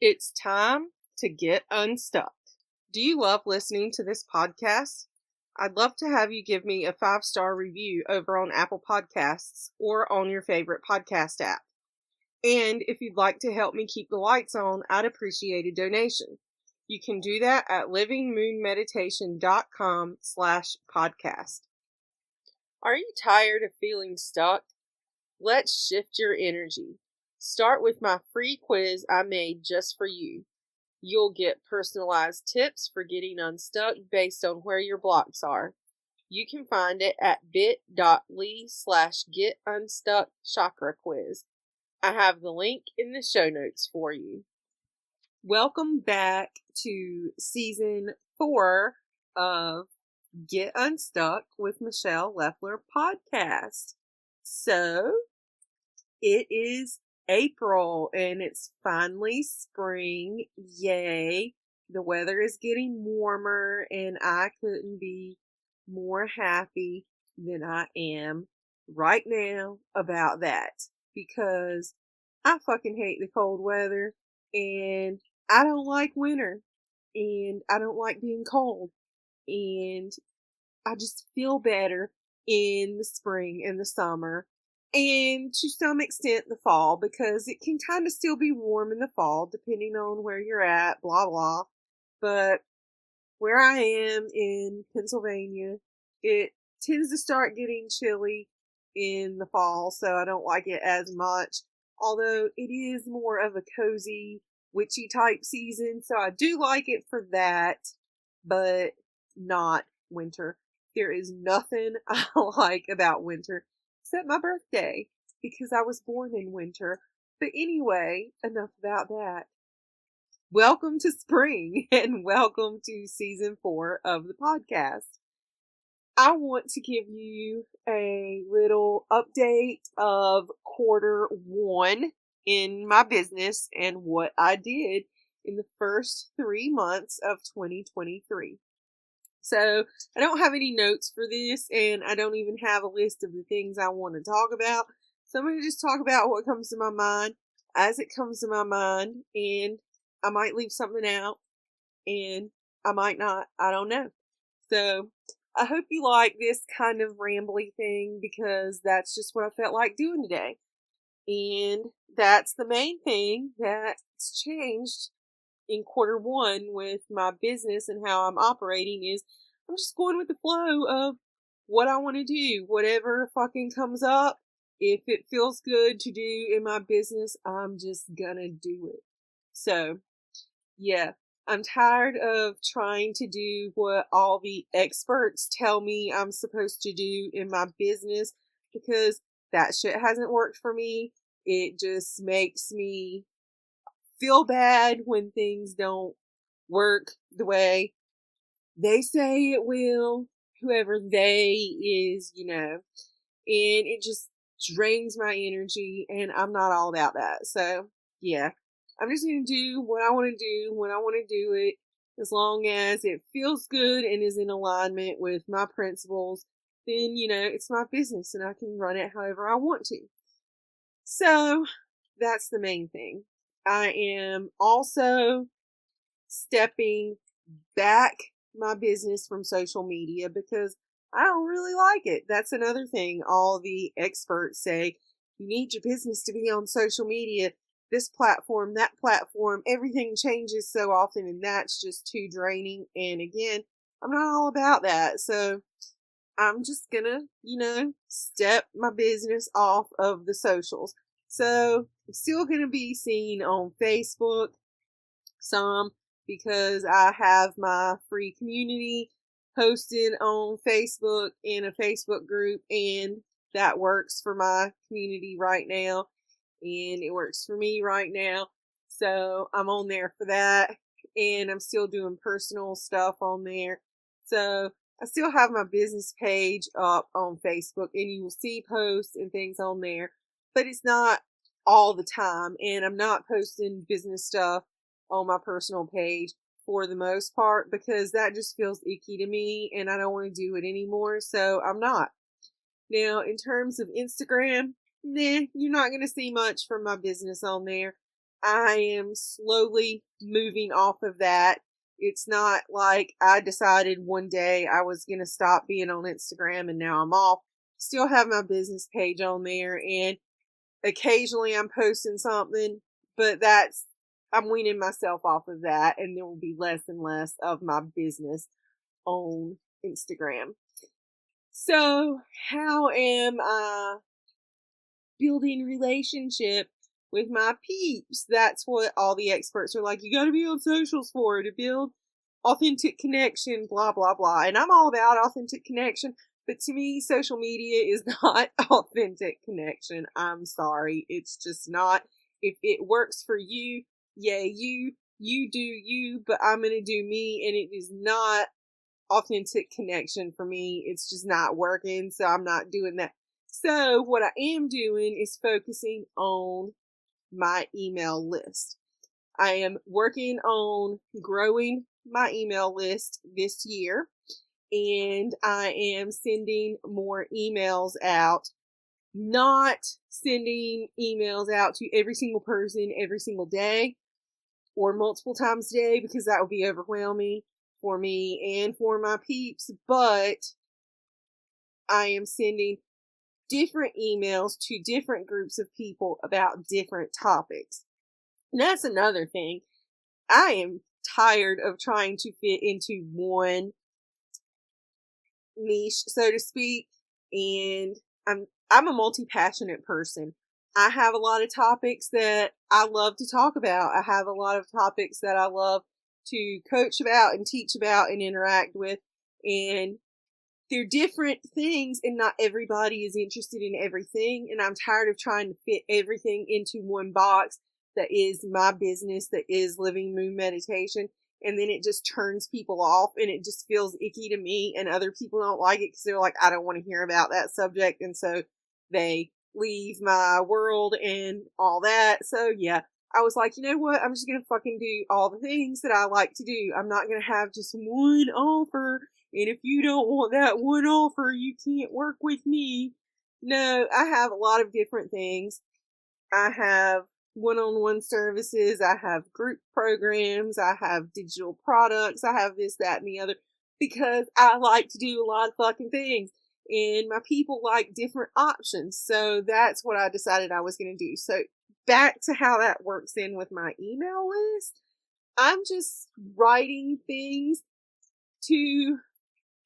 It's time to get unstuck. Do you love listening to this podcast? I'd love to have you give me a 5-star review over on Apple Podcasts or on your favorite podcast app. And if you'd like to help me keep the lights on, I'd appreciate a donation. You can do that at livingmoonmeditation.com/podcast. Are you tired of feeling stuck? Let's shift your energy. Start with my free quiz I made just for you. You'll get personalized tips for getting unstuck based on where your blocks are. You can find it at bit.ly/getunstuckchakraquiz. I have the link in the show notes for you. Welcome back to season 4 of Get Unstuck with Michele Leffler podcast. So, it is April and it's finally spring. Yay. The weather is getting warmer and I couldn't be more happy than I am right now about that, because I fucking hate the cold weather and I don't like winter and I don't like being cold, and I just feel better in the spring and the summer, and to some extent the fall, because it can kind of still be warm in the fall depending on where you're at, blah blah. But where I am in Pennsylvania, it tends to start getting chilly in the fall, so I don't like it as much, although it is more of a cozy, witchy type season, so I do like it for that, but not winter. There is nothing I like about winter except my birthday, because I was born in winter. But anyway, enough about that. Welcome to spring and welcome to season 4 of the podcast. I want to give you a little update of quarter 1 in my business and what I did in the first 3 months of 2023. So, I don't have any notes for this, and I don't even have a list of the things I want to talk about. So, I'm going to just talk about what comes to my mind as it comes to my mind, and I might leave something out, and I might not. I don't know. So, I hope you like this kind of rambly thing, because that's just what I felt like doing today. And that's the main thing that's changed in quarter 1 with my business and how I'm operating is I'm just going with the flow of what I want to do. Whatever fucking comes up, if it feels good to do in my business, I'm just gonna do it. So, yeah, I'm tired of trying to do what all the experts tell me I'm supposed to do in my business, because that shit hasn't worked for me. It just makes me feel bad when things don't work the way they say it will, whoever they is, and it just drains my energy, and I'm not all about that. So, yeah, I'm just going to do what I want to do when I want to do it, as long as it feels good and is in alignment with my principles. Then, it's my business and I can run it however I want to. So, that's the main thing. I am also stepping back my business from social media because I don't really like it. That's another thing all the experts say. You need your business to be on social media. This platform, that platform, everything changes so often, and that's just too draining. And again, I'm not all about that. So I'm just gonna, step my business off of the socials. So I'm still gonna be seen on Facebook some, because I have my free community posted on Facebook in a Facebook group, and that works for my community right now, and it works for me right now. So I'm on there for that, and I'm still doing personal stuff on there. So I still have my business page up on Facebook, and you will see posts and things on there, but it's not all the time, and I'm not posting business stuff on my personal page for the most part, because that just feels icky to me and I don't want to do it anymore, so I'm not. Now, in terms of Instagram, you're not going to see much from my business on there. I am slowly moving off of that. It's not like I decided one day I was going to stop being on Instagram and now I'm off. Still have my business page on there, and occasionally I'm posting something, but I'm weaning myself off of that, and there will be less and less of my business on Instagram. So, how am I building relationship with my peeps? That's what all the experts are like. You got to be on socials to build authentic connection, blah, blah, blah. And I'm all about authentic connection. But to me, social media is not authentic connection. I'm sorry. It's just not. If it works for you, yeah, you do you, but I'm going to do me. And it is not authentic connection for me. It's just not working. So I'm not doing that. So what I am doing is focusing on my email list. I am working on growing my email list this year, and I am sending more emails out, not sending emails out to every single person every single day or multiple times a day, because that would be overwhelming for me and for my peeps, but I am sending different emails to different groups of people about different topics. And that's another thing. I am tired of trying to fit into one niche, so to speak, and I'm a multi-passionate person. I have a lot of topics that I love to talk about. I have a lot of topics that I love to coach about and teach about and interact with, and they're different things, and not everybody is interested in everything, and I'm tired of trying to fit everything into one box that is my business, that is Living Moon Meditation, and then it just turns people off, and it just feels icky to me, and other people don't like it because they're like, I don't want to hear about that subject, and so they leave my world and all that. So yeah, I was like, you know what, I'm just gonna fucking do all the things that I like to do. I'm not gonna have just one offer, and if you don't want that one offer, you can't work with me. No, I have a lot of different things. I have one-on-one services, I have group programs, I have digital products, I have this, that, and the other, because I like to do a lot of fucking things, and my people like different options. So that's what I decided I was going to do. So back to how that works in with my email list. I'm just writing things to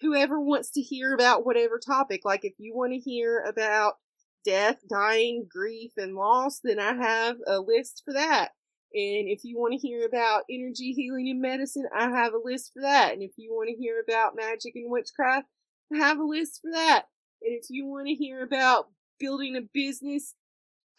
whoever wants to hear about whatever topic. Like if you want to hear about death, dying, grief, and loss, then I have a list for that. And if you want to hear about energy healing and medicine, I have a list for that. And if you want to hear about magic and witchcraft, I have a list for that. And if you want to hear about building a business,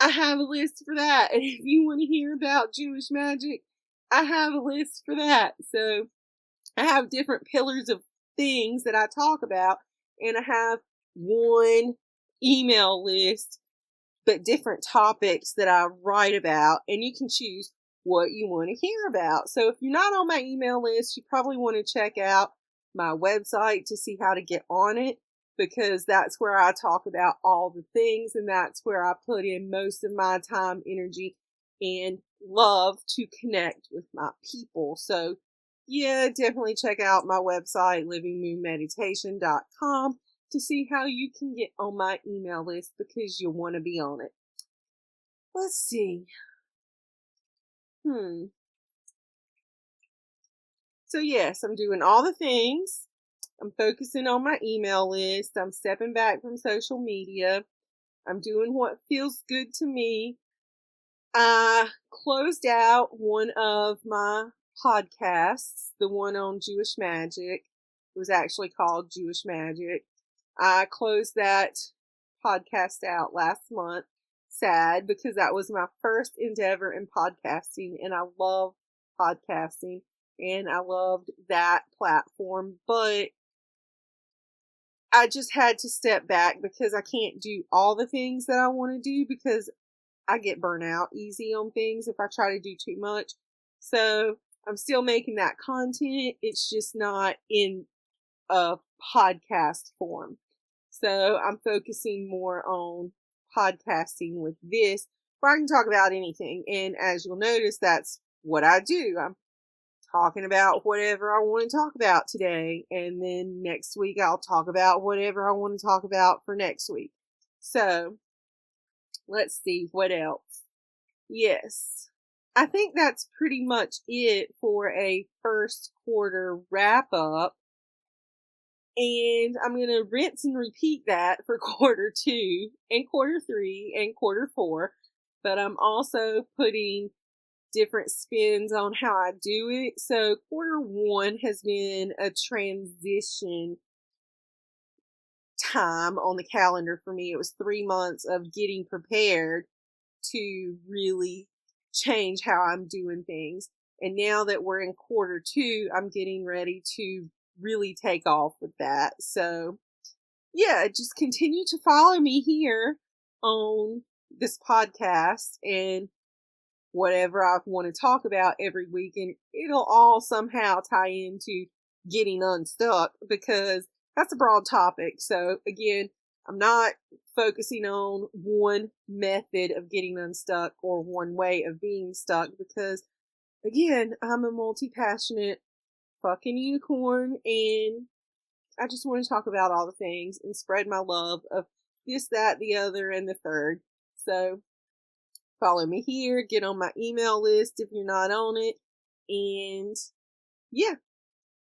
I have a list for that. And if you want to hear about Jewish magic, I have a list for that. So I have different pillars of things that I talk about, and I have one email list, but different topics that I write about, and you can choose what you want to hear about. So if you're not on my email list, you probably want to check out my website to see how to get on it, because that's where I talk about all the things, and that's where I put in most of my time, energy, and love to connect with my people. So yeah, definitely check out my website, livingmoonmeditation.com, to see how you can get on my email list, because you'll want to be on it. Let's see. So yes, I'm doing all the things. I'm focusing on my email list. I'm stepping back from social media. I'm doing what feels good to me. I closed out one of my podcasts, the one on Jewish magic. It was actually called Jewish Magic. I closed that podcast out last month. Sad, because that was my first endeavor in podcasting, and I love podcasting, and I loved that platform, but I just had to step back because I can't do all the things that I want to do, because I get burnt out easy on things if I try to do too much. So I'm still making that content. It's just not in a podcast form. So I'm focusing more on podcasting with this, where I can talk about anything. And as you'll notice, that's what I do. I'm talking about whatever I want to talk about today. And then next week, I'll talk about whatever I want to talk about for next week. So let's see what else. Yes, I think that's pretty much it for a first quarter wrap up. And I'm going to rinse and repeat that for quarter 2 and quarter 3 and quarter 4. But I'm also putting different spins on how I do it. So quarter 1 has been a transition time on the calendar for me. It was 3 months of getting prepared to really change how I'm doing things. And now that we're in quarter 2, I'm getting ready to really take off with that. So yeah, just continue to follow me here on this podcast and whatever I want to talk about every week, and it'll all somehow tie into getting unstuck, because that's a broad topic. So again, I'm not focusing on one method of getting unstuck or one way of being stuck, because again, I'm a multi-passionate fucking unicorn, and I just want to talk about all the things and spread my love of this, that, the other, and the third. So follow me here, get on my email list if you're not on it, and yeah,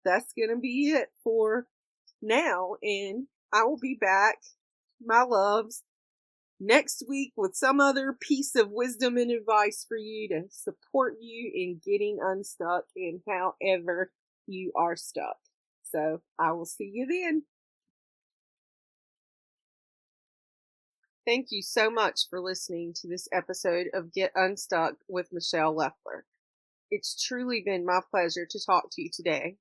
that's gonna be it for now, and I will be back, my loves, next week with some other piece of wisdom and advice for you to support you in getting unstuck and however you are stuck. So I will see you then. Thank you so much for listening to this episode of Get Unstuck with Michele Leffler. It's truly been my pleasure to talk to you today.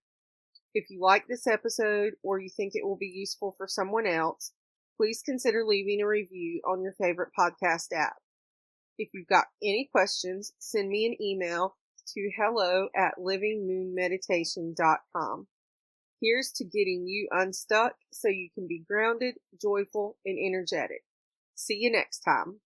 If you like this episode or you think it will be useful for someone else, please consider leaving a review on your favorite podcast app. If you've got any questions, send me an email to hello@livingmoonmeditation.com. Here's to getting you unstuck so you can be grounded, joyful, and energetic. See you next time.